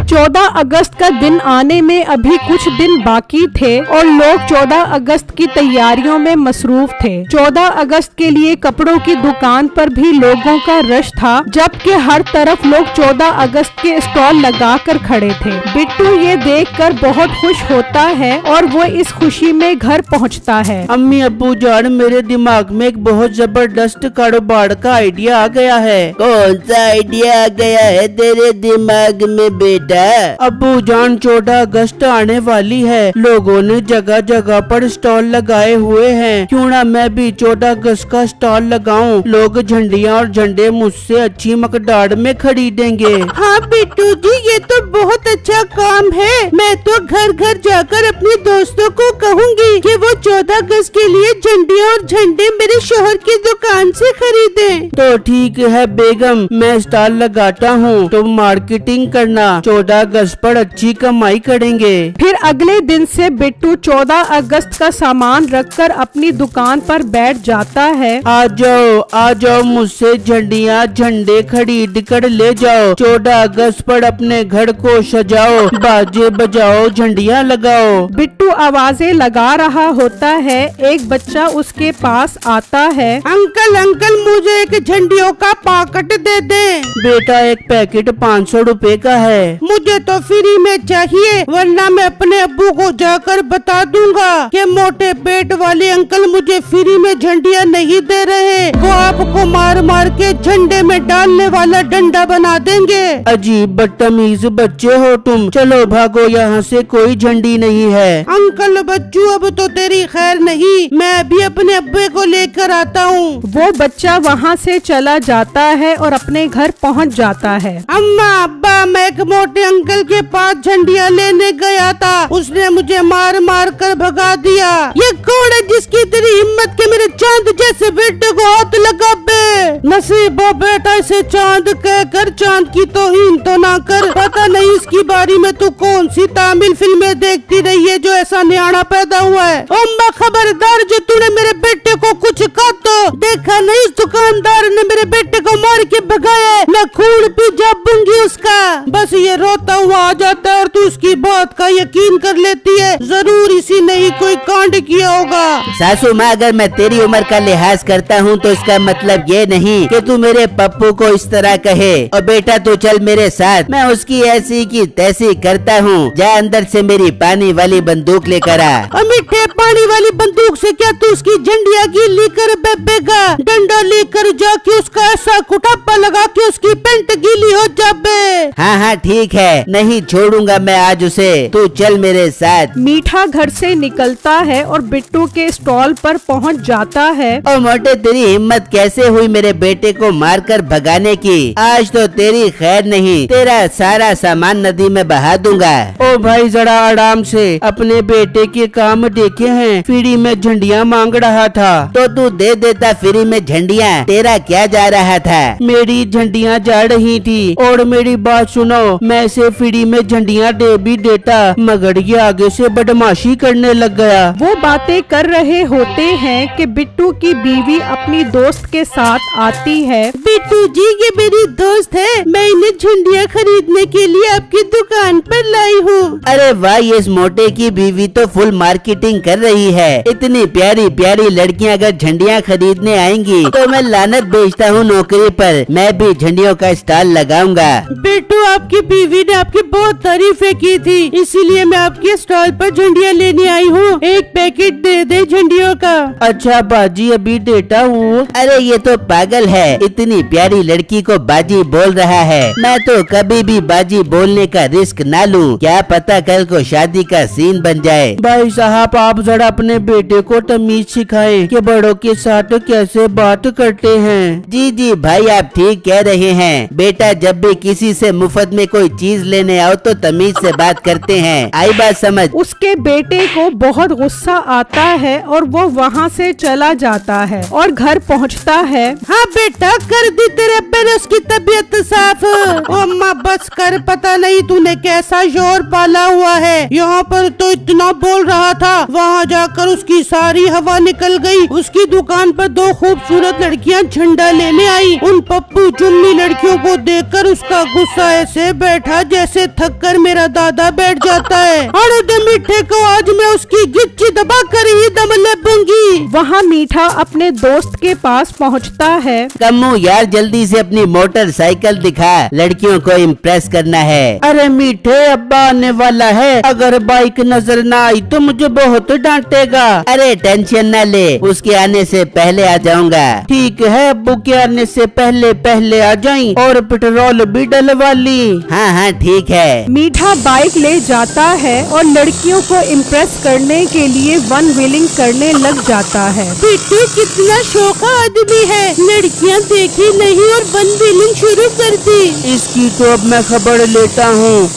14 अगस्त का दिन आने में अभी कुछ दिन बाकी थे और लोग 14 अगस्त की तैयारियों में मसरूफ थे। 14 अगस्त के लिए कपड़ों की दुकान पर भी लोगों का रश था, जबकि हर तरफ लोग 14 अगस्त के स्टॉल लगाकर खड़े थे। बिट्टू ये देखकर बहुत खुश होता है और वो इस खुशी में घर पहुंचता है। अम्मी अब्बू जान, मेरे दिमाग में एक बहुत जबरदस्त कारोबार का आइडिया आ गया है। कौन सा आइडिया आ गया है तेरे दिमाग में बेटा? अब्बू जान, 14 अगस्त आने वाली है। लोगों ने जगह जगह पर स्टॉल लगाए हुए हैं। क्यों ना मैं भी 14 अगस्त का स्टॉल लगाऊं? लोग झंडियाँ और झंडे मुझसे अच्छी मकदार में खरीदेंगे। हाँ बिट्टू जी, ये तो बहुत अच्छा काम है। मैं तो घर घर जाकर अपने दोस्तों को कहूँगी कि वो 14 अगस्त के लिए झंडे और झंडे मेरे शोहर की दुकान से खरीदें। तो ठीक है बेगम, मैं स्टॉल लगाता हूँ, तुम मार्केटिंग करना। 14 अगस्त पर अच्छी कमाई करेंगे। फिर अगले दिन से बिट्टू 14 अगस्त का सामान रखकर अपनी दुकान पर बैठ जाता है। आ जाओ मुझसे झंडियाँ झंडे खरीद कर ले जाओ। 14 अगस्त पर अपने घर को सजाओ, बाजे बजाओ, झंडियाँ लगाओ। बिट्टू आवाजें लगा रहा होता है। एक बच्चा उसके पास आता है। अंकल अंकल, मुझे एक झंडियों का पैकेट दे दे। बेटा, एक पैकेट 500 रुपए का है। मुझे तो फ्री में चाहिए, वरना मैं अपने अब्बू को जाकर बता दूंगा कि मोटे पेट वाले अंकल मुझे फ्री में झंडियाँ नहीं दे रहे। वो आपको मार मार के झंडे में डालने वाला डंडा बना देंगे। अजीब बदतमीज बच्चे हो तुम। चलो भागो यहाँ से, कोई झंडी नहीं है। अंकल बच्चू, अब तो तेरी खैर नहीं, मैं अभी अपने अब्बे को लेकर आता हूँ। वो बच्चा वहाँ से चला जाता है और अपने घर पहुँच जाता है। अम्मा अब्बा, मैं एक मोटे अंकल के पास झंडियाँ लेने गया था, उसने मुझे मार मार कर भगा दिया। ये कौन है जिसकी तेरी हिम्मत के मेरे चांद जैसे बेटे को हाथ लगा बे? नसीबो बेटा, इसे चांद कहकर चांद की तौहीन तो ना कर। पता नहीं इसकी बारी में तू कौन सी तामिल फिल्में देखती रही है जो ऐसा न्याणा पैदा हुआ है। अम्मा खबरदार, जो तूने मेरे बेटे को कुछ कहा तो देखा नहीं, इस दुकानदार ने मेरे बेटे को मार के भगाया है। मैं खून पी जाऊंगी उसका। बस ये रोता हुआ आ जाता है और तू उसकी बात का यकीन कर लेती है। जरूर इसी ने ही कोई कांड किया होगा। सासू माँ, अगर मैं तेरी उम्र का लिहाज करता हूँ तो इसका मतलब ये नहीं कि तू मेरे पप्पू को इस तरह कहे। और बेटा तू चल मेरे साथ, मैं उसकी ऐसी की तैसी करता हूँ। जा अंदर से मेरी पानी वाली बंदूक लेकर आ। मीठे पानी वाली बंदूक से क्या तू उसकी झंडिया गीली कर बेबेगा? डंडा लेकर जाके उसका ऐसा कुटापा लगा के उसकी पेंट गीली हो जाबे। हाँ ठीक है, नहीं छोड़ूंगा मैं आज उसे। तू चल मेरे साथ। मीठा घर से निकलता है और बिट्टू के स्टॉल पर पहुंच जाता है। ओ मोटे, तेरी हिम्मत कैसे हुई मेरे बेटे को मारकर भगाने की? आज तो तेरी खैर नहीं, तेरा सारा सामान नदी में बहा दूंगा। ओ भाई, जरा आराम से। अपने बेटे के काम देखे हैं, फ्री में झंडियाँ मांग रहा था तो तू दे देता फ्री में झंडियाँ। तेरा क्या जा रहा था? मेरी झंडियाँ जा रही थी। और मेरी बात सुनो, मैं इसे फ्री में झंडियाँ दे भी देता, मगर ये आगे से बदमाशी करने लग गया। वो बातें कर रहे होते हैं कि बिट्टू की बीवी अपनी दोस्त के साथ आती है। बिट्टू जी, ये मेरी दोस्त है, मैं इन्हें झंडियाँ खरीदने के लिए आपकी दुकान पर लाई हूँ। अरे वाह, ये इस मोटे की बीवी तो फुल मार्केटिंग कर रही है। इतनी प्यारी प्यारी लड़कियाँ अगर झंडियाँ खरीदने आएंगी तो मैं लानत भेजता हूँ नौकरी पर। मैं भी झंडियों का स्टॉल लगाऊंगा। बिट्टू, आपकी बीवी ने आपकी बहुत तारीफें की थी, इसीलिए मैं आपके स्टॉल पर झंडियाँ लेने आई हूँ। एक पैकेट दे दे झंडियों का। अच्छा बाजी, अभी देता हूँ। अरे ये तो पागल है, इतनी प्यारी लड़की को बाजी बोल रहा है। मैं तो कभी भी बाजी बोलने का रिस्क ना लूं, क्या पता कल को शादी का सीन बन जाए। भाई साहब, आप जरा अपने बेटे को तमीज सिखाएं कि बड़ों के साथ कैसे बात करते हैं। जी भाई, आप ठीक कह रहे हैं। बेटा, जब भी किसी से मुफ्त में कोई चीज लेने आओ तो तमीज से बात करते हैं, आई बात समझ। उसके बेटे को बहुत गुस्सा आता है और वो वहाँ से चला जाता है और घर पहुँचता है। हाँ बेटा, कर दी तेरे अब्बे ने उसकी तबीयत साफ। ओ अम्मा बस कर, पता नहीं तूने कैसा शोर पाला हुआ है। यहाँ पर तो इतना बोल रहा था, वहाँ जाकर उसकी सारी हवा निकल गई। उसकी दुकान पर दो खूबसूरत लड़कियाँ झंडा लेने आई। उन पप्पू चुन्नी लड़कियों को देखकर उसका गुस्सा ऐसे बैठा जैसे थक कर मेरा दादा बैठ जाता है। और मीठे को आज मैं उसकी गिच्ची दबा कर ही दम ले दूंगी। वहाँ मीठा अपने दोस्त के पास पहुँचता है। कम्मू यार जल्दी से अपनी मोटरसाइकिल दिखा, लड़कियों को इम्प्रेस करना है। अरे मीठे, अब्बा आने वाला है, अगर बाइक नजर ना आई तो मुझे बहुत डांटेगा। अरे टेंशन ना ले, उसके आने से पहले आ जाऊंगा। ठीक है, अब्बू के आने से पहले पहले आ जाई और पेट्रोल भी डलवा ली। हाँ हाँ ठीक है। मीठा बाइक ले जाता है और लड़कियों को इम्प्रेस करने के लिए वन व्हीलिंग करने लग जाता है। बेटे कितना शौका आदमी है, लड़कियाँ देखी नहीं और वन व्हीलिंग शुरू कर दी। इसकी तो अब मैं खबर लेता हूँ।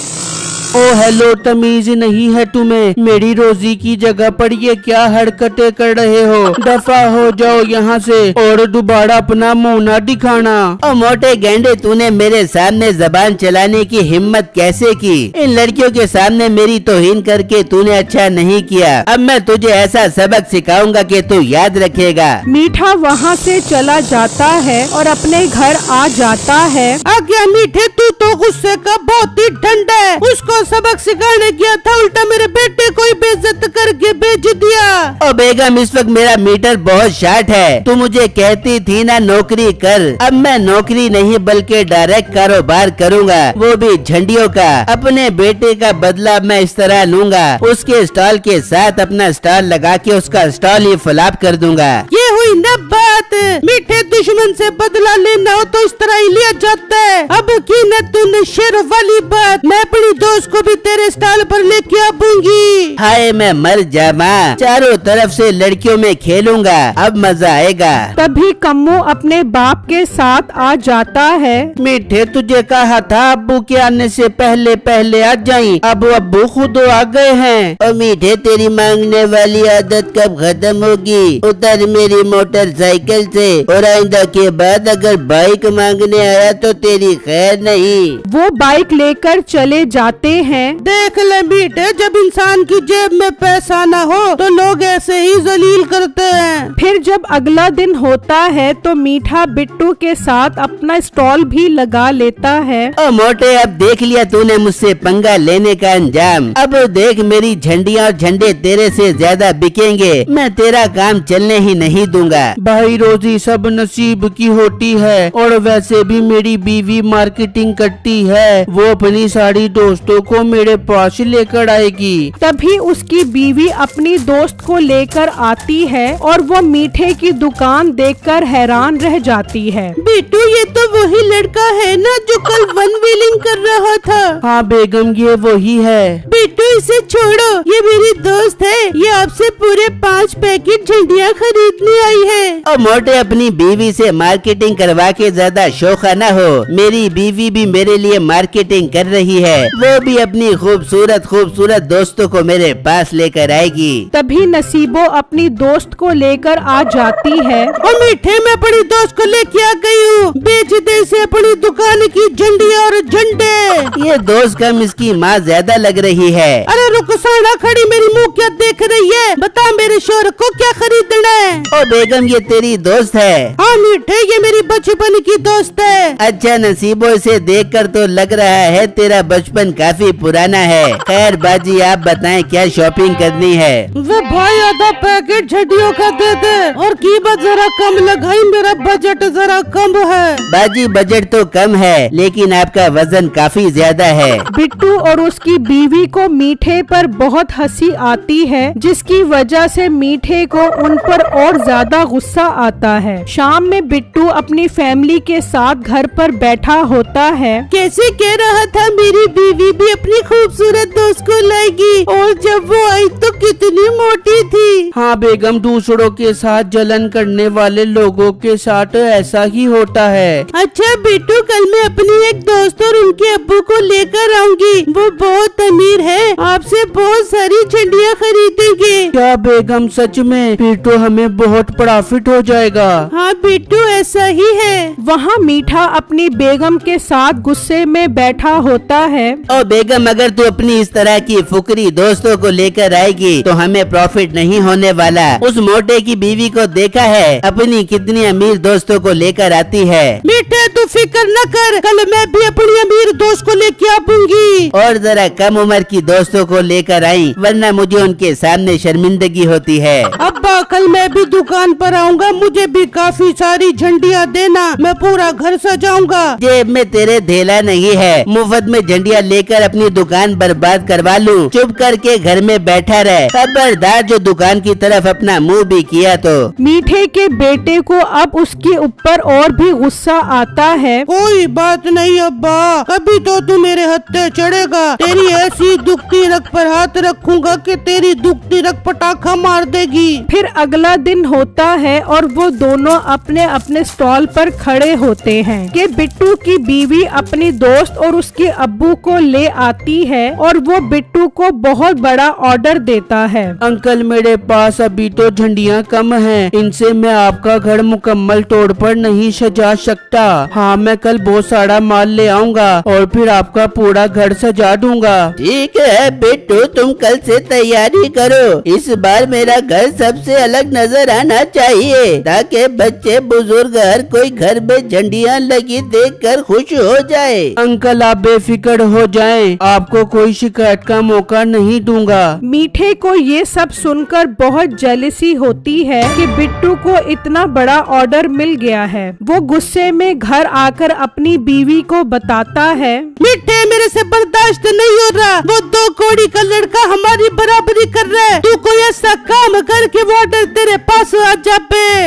ओ हेलो, तमीज नहीं है तुम्हें? मेरी रोजी की जगह पर ये क्या हरकतें कर रहे हो? दफा हो जाओ यहाँ से और दोबारा अपना मुंह ना दिखाना। ओ मोटे गेंडे, तूने मेरे सामने जबान चलाने की हिम्मत कैसे की? इन लड़कियों के सामने मेरी तौहीन करके तूने अच्छा नहीं किया। अब मैं तुझे ऐसा सबक सिखाऊंगा कि तू याद रखेगा। मीठा वहाँ से चला जाता है और अपने घर आ जाता है। आज्ञा मीठे, तू तो गुस्से का बहुत ही ठंडा है। उसको सबक सिखाने गया था, उल्टा मेरे बेटे को ही बेइज्जत करके बेच दिया। ओ बेगम, इस वक्त मेरा मीटर बहुत शार्ट है। तू मुझे कहती थी ना नौकरी कर। अब मैं नौकरी नहीं बल्कि डायरेक्ट कारोबार करूंगा, वो भी झंडियों का। अपने बेटे का बदला मैं इस तरह लूंगा, उसके स्टॉल के साथ अपना स्टॉल लगा के उसका स्टॉल ही फलाप कर दूंगा। ये हुई ना बात। मीठे, दुश्मन से बदला लेना हो तो इस तरह ही लिया जाता है। अब की न तूने शेर वाली बात, मैं अपनी दोस्त को भी तेरे स्टॉल पर लेके आऊंगी। हाय मैं मर जामा, चारों तरफ से लड़कियों में खेलूंगा, अब मजा आएगा। तभी कम्मू अपने बाप के साथ आ जाता है। मीठे, तुझे कहा था अब्बू के आने से पहले पहले आ जाई। अब अब्बू खुद आ गए हैं। और मीठे, तेरी मांगने वाली आदत कब खत्म होगी? उतर मेरी मोटरसाइकिल से, और आइंदा के बाद अगर बाइक मांगने आया तो तेरी खैर नहीं। वो बाइक लेकर चले जाते हैं। देख ले मीठे, जब इंसान की जेब में पैसा न हो तो लोग ऐसे ही जलील करते हैं। फिर जब अगला दिन होता है तो मीठा बिट्टू के साथ अपना स्टॉल भी लगा लेता है। ओ मोटे, अब देख लिया तूने मुझसे पंगा लेने का अंजाम। अब देख मेरी झंडियाँ और झंडे तेरे से ज्यादा बिकेंगे। मैं तेरा काम चलने ही नहीं दूंगा। भाई, रोजी सब नसीब की होती है, और वैसे भी मेरी बीवी मार्केटिंग करती है। वो अपनी सारी दोस्तों को मेरे पास लेकर आएगी। तभी उसकी बीवी अपनी दोस्त को लेकर आती है और वो मीठे की दुकान देखकर हैरान रह जाती है। बिट्टू, ये तो वही लड़का है ना जो कल वन व्हीलिंग कर रहा था? हाँ बेगम, ये वही है। बिट्टू, इसे छोड़ो, ये मेरी दोस्त है। ये आपसे पूरे 5 पैकेट झंडियाँ खरीदने आई है। और मोटे, अपनी बीवी से मार्केटिंग करवा के ज्यादा शौका न हो। मेरी बीवी भी मेरे लिए मार्केटिंग कर रही है, वो भी अपनी खूबसूरत खूबसूरत दोस्तों को मेरे पास लेकर आएगी। तभी नसीबो अपनी दोस्त को लेकर आ जाती है। और मीठे, मैं अपनी दोस्त को लेके आ गई हूँ। बेच दे से अपनी दुकान की झंडियाँ और झंडे। ये दोस्त कम, इसकी माँ ज्यादा लग रही है। अरे रुक साड़ा खड़ी, मेरी मुँह क्या देख रही है? बता मेरे शोहर को क्या खरीदना है? ओ बेगम, ये तेरी दोस्त है? हाँ मीठे, ये मेरी बचपन की दोस्त है। अच्छा नसीबो, इसे देखकर तो लग रहा है तेरा बचपन काफी पुराना है। खैर बाजी, आप बताएं क्या शॉपिंग करनी है? वे भाई, आधा पैकेट झंडियों का दे दे और कीमत जरा कम लगाई, मेरा बजट जरा कम है। बाजी, बजट तो कम है लेकिन आपका वजन काफी ज्यादा है। बिट्टू और उसकी बीवी को मीठे पर बहुत हंसी आती है, जिसकी वजह से मीठे को उन पर और ज्यादा ज्यादा गुस्सा आता है। शाम में बिट्टू अपनी फैमिली के साथ घर पर बैठा होता है। कैसे कह रहा था मेरी बीवी भी अपनी खूबसूरत दोस्त को लाएगी, और जब वो आई तो कितनी मोटी थी। हाँ बेगम, दूसरों के साथ जलन करने वाले लोगों के साथ ऐसा ही होता है। अच्छा बिट्टू, कल मैं अपनी एक दोस्त और उनके अब्बू को लेकर आऊंगी। वो बहुत अमीर है, आपसे बहुत सारी झंडियाँ खरीदेंगे। क्या बेगम, सच में? फिर तो हमें बहुत प्रॉफिट हो जाएगा। हाँ बिट्टू, ऐसा ही है। वहाँ मीठा अपनी बेगम के साथ गुस्से में बैठा होता है। ओ बेगम, अगर तू अपनी इस तरह की फुकरी दोस्तों को लेकर आएगी तो हमें प्रॉफिट नहीं होने वाला। उस मोटे की बीवी को देखा है अपनी कितनी अमीर दोस्तों को लेकर आती है। मीठे, तू फिक्र न कर, कल मैं भी अपनी अमीर दोस्त को लेके आऊंगी। और जरा कम उम्र की दोस्तों को लेकर आई, वरना मुझे उनके सामने शर्मिंदगी होती है। अब्बा, कल मैं भी दुकान पर आऊंगा, मुझे भी काफी सारी झंडियाँ देना, मैं पूरा घर सजाऊंगा। जेब में तेरे धेला नहीं है, मुफ्त में झंडियाँ लेकर अपनी दुकान बर्बाद करवा लूं। चुप करके घर में बैठा रहे, खबरदार जो दुकान की तरफ अपना मुंह भी किया तो। मीठे के बेटे को अब उसके ऊपर और भी गुस्सा आता है। कोई बात नहीं अब्बा, कभी तो तू मेरे हत्थे चढ़ेगा। तेरी ऐसी दुखती रग पर हाथ रखूंगा कि तेरी दुखती रग पटाखा मार देगी। फिर अगला दिन होता है और वो दोनों अपने अपने स्टॉल पर खड़े होते हैं कि बिट्टू की बीवी अपनी दोस्त और उसके अब्बू को ले आती है और वो बिट्टू को बहुत बड़ा ऑर्डर देता है। अंकल, मेरे पास अभी तो झंडियाँ कम हैं, इनसे मैं आपका घर मुकम्मल तौर पर नहीं सजा सकता। हाँ, मैं कल बहुत सारा माल ले आऊँगा और फिर आपका पूरा घर सजा दूंगा। ठीक है बिट्टू, तुम कल से तैयारी करो। इस बार मेरा घर सबसे अलग नजर आना चाहिए, ताकि बच्चे बुजुर्ग हर कोई घर में झंडियाँ लगी देखकर खुश हो जाए। अंकल, आप बेफिक्र हो जाएं, आपको कोई शिकायत का मौका नहीं दूंगा। मीठे को ये सब सुनकर बहुत जेलसी होती है कि बिट्टू को इतना बड़ा ऑर्डर मिल गया है। वो गुस्से में घर आकर अपनी बीवी को बताता है, मीठे, मेरे से बर्दाश्त नहीं हो रहा, वो 2 कौड़ी का लड़का हमारी बराबरी कर रहा है। तू कोई ऐसा काम करके वो ऑर्डर तेरे पास आ जाए।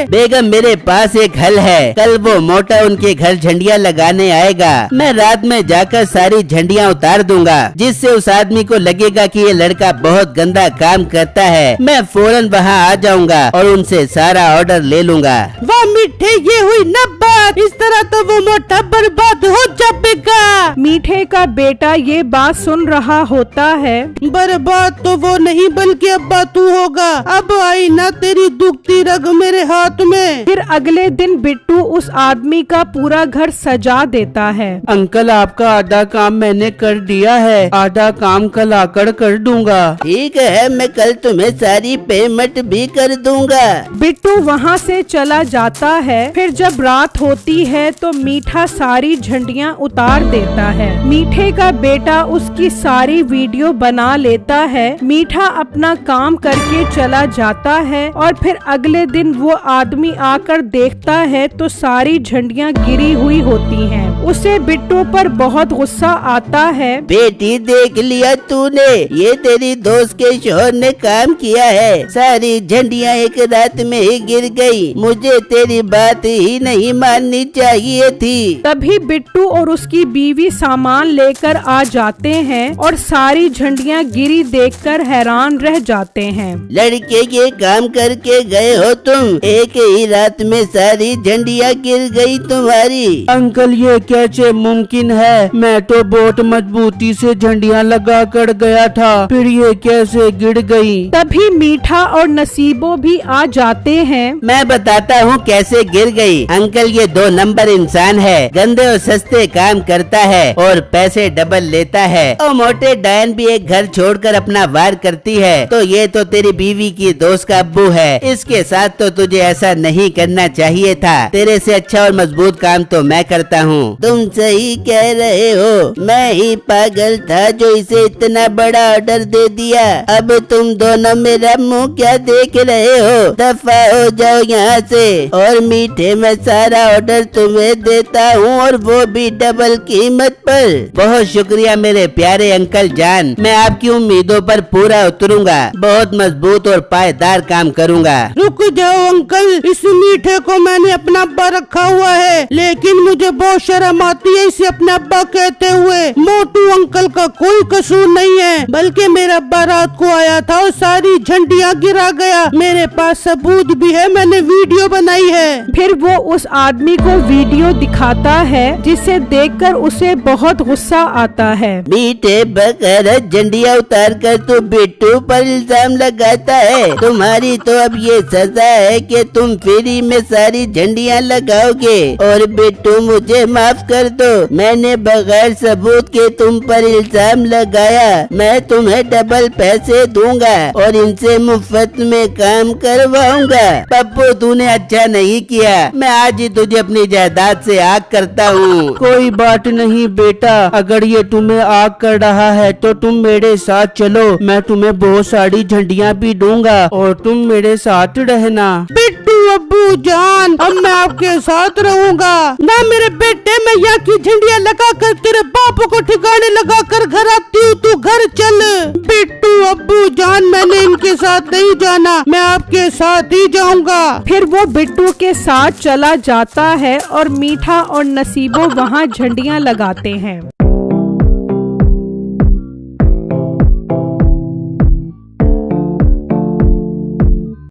बेगम, मेरे पास एक हल है, कल वो मोटा उनके घर झंडियाँ लगाने आएगा। मैं रात में जाकर सारी झंडियाँ उतार दूंगा, जिससे उस आदमी को लगेगा कि ये लड़का बहुत गंदा काम करता है। मैं फौरन वहाँ आ जाऊंगा और उनसे सारा ऑर्डर ले लूंगा। वाह मीठे, ये हुई न बात, इस तरह तो वो मोटा बर्बाद हो जाएगा। मीठे का बेटा ये बात सुन रहा होता है। बर्बाद तो वो नहीं बल्कि अब्बा तू होगा। अब आई ना तेरी दुखती रग मेरे हाथ में। फिर अगले दिन बिट्टू उस आदमी का पूरा घर सजा देता है। अंकल, आपका आधा काम मैंने कर दिया है, आधा काम कल आकर कर दूंगा। ठीक है, मैं कल तुम्हें सारी पेमेंट भी कर दूंगा। बिट्टू वहाँ से चला जाता है। फिर जब रात होती है तो मीठा सारी झंडियाँ उतार देता है। मीठे का बेटा उसकी सारी वीडियो बना लेता है। मीठा अपना काम करके चला जाता है और फिर अगले दिन वो आदमी आकर देखता है तो सारी झंडियाँ गिरी हुई होती हैं। उसे बिट्टू पर बहुत गुस्सा आता है। बेटी, देख लिया तूने, ये तेरी दोस्त के शोहर ने काम किया है। सारी झंडियाँ एक रात में ही गिर गई। मुझे तेरी बात ही नहीं माननी चाहिए थी। तभी बिट्टू और उसकी बीवी सामान लेकर आ जाते हैं और सारी झंडियाँ गिरी देखकर हैरान रह जाते हैं। लड़के, ये काम करके गए हो तुम? एक ही रात में सारी झंडियाँ गिर गई तुम्हारी। अंकल, ये कैसे मुमकिन है? मैं तो बहुत मजबूती से झंडियाँ लगा कर गया था, फिर ये कैसे गिर गई? तभी मीठा और नसीबो भी आ जाते हैं। मैं बताता हूँ कैसे गिर गई। अंकल, ये 2 नंबर इंसान है, गंदे और सस्ते काम करता है और पैसे डबल लेता है। और मोटे डायन भी एक घर छोड़कर अपना वार करती है। तो ये तो तेरी बीवी की दोस्त का अब्बू है। इसके साथ तो तुझे ऐसा नहीं करना चाहिए था। तेरे से अच्छा और मजबूत काम तो मैं करता हूँ। तुम सही कह रहे हो, मैं ही पागल था जो इसे इतना बड़ा ऑर्डर दे दिया। अब तुम दोनों मेरा मुंह क्या देख रहे हो? दफा हो जाओ यहाँ से। और मीठे, मैं सारा ऑर्डर तुम्हें देता हूँ और वो भी डबल कीमत पर। बहुत बहुत शुक्रिया मेरे प्यारे अंकल जान। मैं आपकी उम्मीदों पर पूरा उतरूंगा, बहुत मजबूत और पायदार काम करूंगा। रुक जाओ अंकल, इस मीठे को मैंने अपना अब्बा रखा हुआ है, लेकिन मुझे बहुत शर्म आती है इसे अपना अब्बा कहते हुए। मोटू अंकल का कोई कसूर नहीं है, बल्कि मेरा अब्बा रात को आया था और सारी झंडियाँ गिरा गया। मेरे पास सबूत भी है, मैंने वीडियो बनाई है। फिर वो उस आदमी को वीडियो दिखाता है, जिसे देखकर उसे बहुत गुस्सा आता है। मीठे बकर झंडिया उतार कर तू बिट्टू पर इल्जाम लगाता है। तुम्हारी तो अब ये सजा है कि तुम फ्री में सारी झंडियाँ लगाओगे। और बिट्टू मुझे माफ कर दो, मैंने बगैर सबूत के तुम पर इल्जाम लगाया। मैं तुम्हें डबल पैसे दूंगा और इनसे मुफ्त में काम करवाऊंगा। पप्पू तूने अच्छा नहीं किया, मैं आज ही तुझे अपनी जायदाद से आग करता हूँ। कोई बात नहीं बेटा, अगर ये तुम्हें आग कर रहा है तो तुम मेरे साथ चलो, मैं तुम्हें बहुत सारी झंडियाँ भी दूंगा और तुम मेरे साथ रहना। बिट्टू अब्बू जान, अब मैं आपके साथ रहूंगा ना मेरे बेटे। मैं यहाँ की झंडियाँ लगा कर तेरे बाप को ठिकाने लगा कर घर आती हूँ, तू घर चल। बिट्टू अब्बू जान, मैंने इनके साथ नहीं जाना, मैं आपके साथ ही जाऊंगा। फिर वो बिट्टू के साथ चला जाता है और मीठा और नसीबो वहाँ झंडियाँ लगाते हैं।